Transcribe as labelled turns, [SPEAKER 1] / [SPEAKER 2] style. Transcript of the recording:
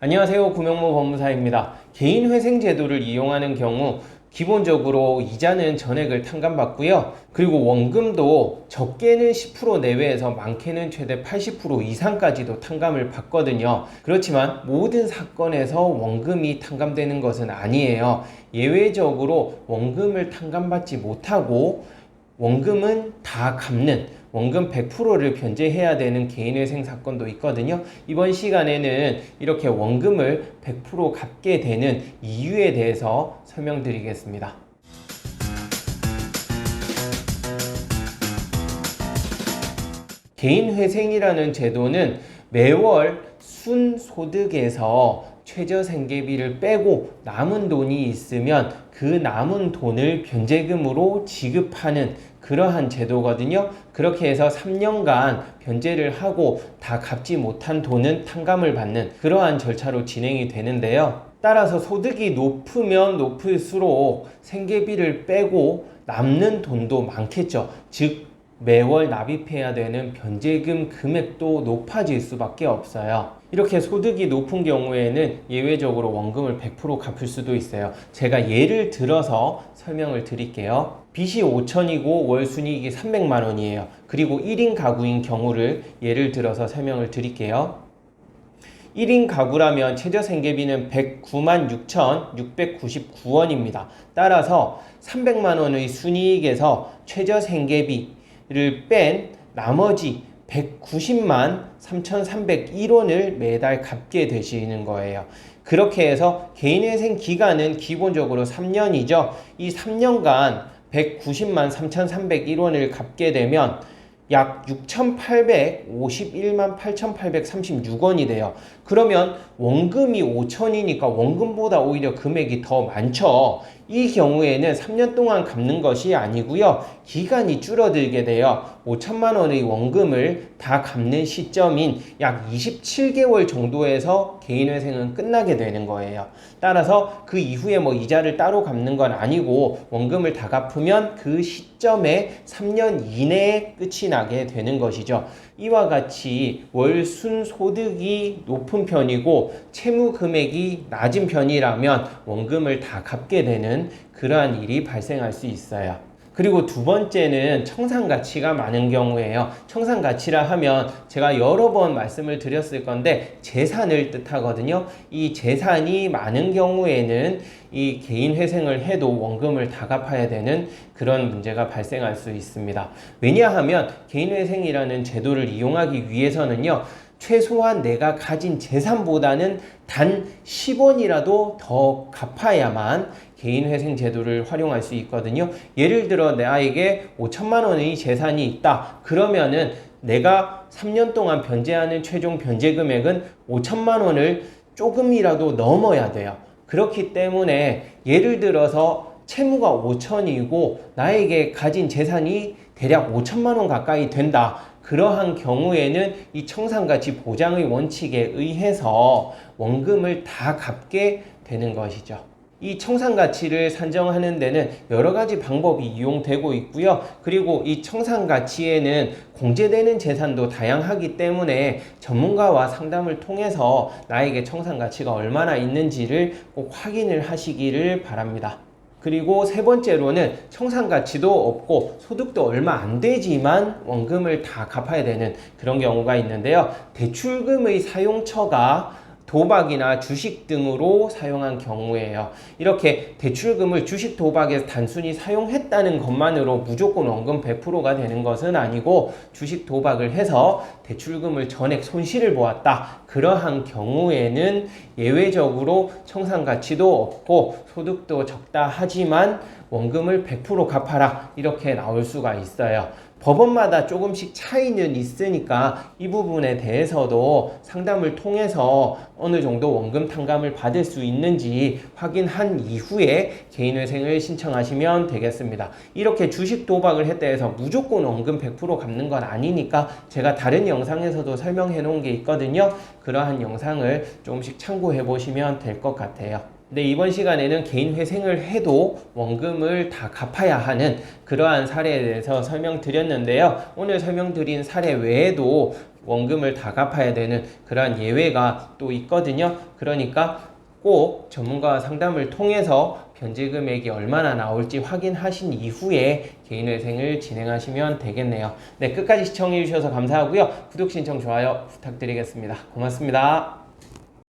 [SPEAKER 1] 안녕하세요. 구명모 법무사입니다. 개인회생 제도를 이용하는 경우 기본적으로 이자는 전액을 탕감받고요. 그리고 원금도 적게는 10% 내외에서 많게는 최대 80% 이상까지도 탕감을 받거든요. 그렇지만 모든 사건에서 원금이 탕감되는 것은 아니에요. 예외적으로 원금을 탕감받지 못하고 원금은 다 갚는, 원금 100%를 변제해야 되는 개인회생 사건도 있거든요. 이번 시간에는 이렇게 원금을 100% 갚게 되는 이유에 대해서 설명드리겠습니다. 개인회생이라는 제도는 매월 순소득에서 최저생계비를 빼고 남은 돈이 있으면 그 남은 돈을 변제금으로 지급하는 그러한 제도거든요. 그렇게 해서 3년간 변제를 하고 다 갚지 못한 돈은 탕감을 받는 그러한 절차로 진행이 되는데요. 따라서 소득이 높으면 높을수록 생계비를 빼고 남는 돈도 많겠죠. 즉 매월 납입해야 되는 변제금 금액도 높아질 수밖에 없어요. 이렇게 소득이 높은 경우에는 예외적으로 원금을 100% 갚을 수도 있어요. 제가 예를 들어서 설명을 드릴게요. 빚이 5천이고 월 순이익이 300만 원이에요. 그리고 1인 가구인 경우를 예를 들어서 설명을 드릴게요. 1인 가구라면 최저생계비는 109만 6,699원입니다. 따라서 300만 원의 순이익에서 최저생계비를 뺀 나머지 190만 3,301원을 매달 갚게 되시는 거예요. 그렇게 해서 개인회생 기간은 기본적으로 3년이죠. 이 3년간 190만 3,301원을 갚게 되면 약 6,851만 8,836원이 돼요. 그러면 원금이 5천이니까 원금보다 오히려 금액이 더 많죠. 이 경우에는 3년 동안 갚는 것이 아니고요. 기간이 줄어들게 돼요. 5천만 원의 원금을 다 갚는 시점인 약 27개월 정도에서 개인회생은 끝나게 되는 거예요. 따라서 그 이후에 이자를 따로 갚는 건 아니고 원금을 다 갚으면 그 시점에 3년 이내에 끝이 나게 되는 것이죠. 이와 같이 월 순소득이 높은 편이고 채무 금액이 낮은 편이라면 원금을 다 갚게 되는 그러한 일이 발생할 수 있어요. 그리고 두 번째는 청산가치가 많은 경우예요. 청산가치라 하면 제가 여러 번 말씀을 드렸을 건데 재산을 뜻하거든요. 이 재산이 많은 경우에는 이 개인회생을 해도 원금을 다 갚아야 되는 그런 문제가 발생할 수 있습니다. 왜냐하면 개인회생이라는 제도를 이용하기 위해서는요. 최소한 내가 가진 재산보다는 단 10원이라도 더 갚아야만 개인회생 제도를 활용할 수 있거든요. 예를 들어 나에게 5천만 원의 재산이 있다. 그러면은 내가 3년 동안 변제하는 최종 변제 금액은 5천만 원을 조금이라도 넘어야 돼요. 그렇기 때문에 예를 들어서 채무가 5천이고 나에게 가진 재산이 대략 5천만 원 가까이 된다. 그러한 경우에는 이 청산가치 보장의 원칙에 의해서 원금을 다 갚게 되는 것이죠. 이 청산가치를 산정하는 데는 여러 가지 방법이 이용되고 있고요. 그리고 이 청산가치에는 공제되는 재산도 다양하기 때문에 전문가와 상담을 통해서 나에게 청산가치가 얼마나 있는지를 꼭 확인을 하시기를 바랍니다. 그리고 세 번째로는 청산가치도 없고 소득도 얼마 안 되지만 원금을 다 갚아야 되는 그런 경우가 있는데요. 대출금의 사용처가 도박이나 주식 등으로 사용한 경우에요. 이렇게 대출금을 주식 도박에서 단순히 사용했다는 것만으로 무조건 원금 100%가 되는 것은 아니고 주식 도박을 해서 대출금을 전액 손실을 보았다. 그러한 경우에는 예외적으로 청산가치도 없고 소득도 적다 하지만 원금을 100% 갚아라 이렇게 나올 수가 있어요. 법원마다 조금씩 차이는 있으니까 이 부분에 대해서도 상담을 통해서 어느 정도 원금 탕감을 받을 수 있는지 확인한 이후에 개인회생을 신청하시면 되겠습니다. 이렇게 주식 도박을 했다 해서 무조건 원금 100% 갚는 건 아니니까 제가 다른 영상에서도 설명해 놓은 게 있거든요. 그러한 영상을 조금씩 참고해 보시면 될 것 같아요. 네, 이번 시간에는 개인회생을 해도 원금을 다 갚아야 하는 그러한 사례에 대해서 설명드렸는데요. 오늘 설명드린 사례 외에도 원금을 다 갚아야 되는 그러한 예외가 또 있거든요. 그러니까 꼭 전문가와 상담을 통해서 변제 금액이 얼마나 나올지 확인하신 이후에 개인회생을 진행하시면 되겠네요. 네, 끝까지 시청해 주셔서 감사하고요. 구독, 신청, 좋아요 부탁드리겠습니다. 고맙습니다.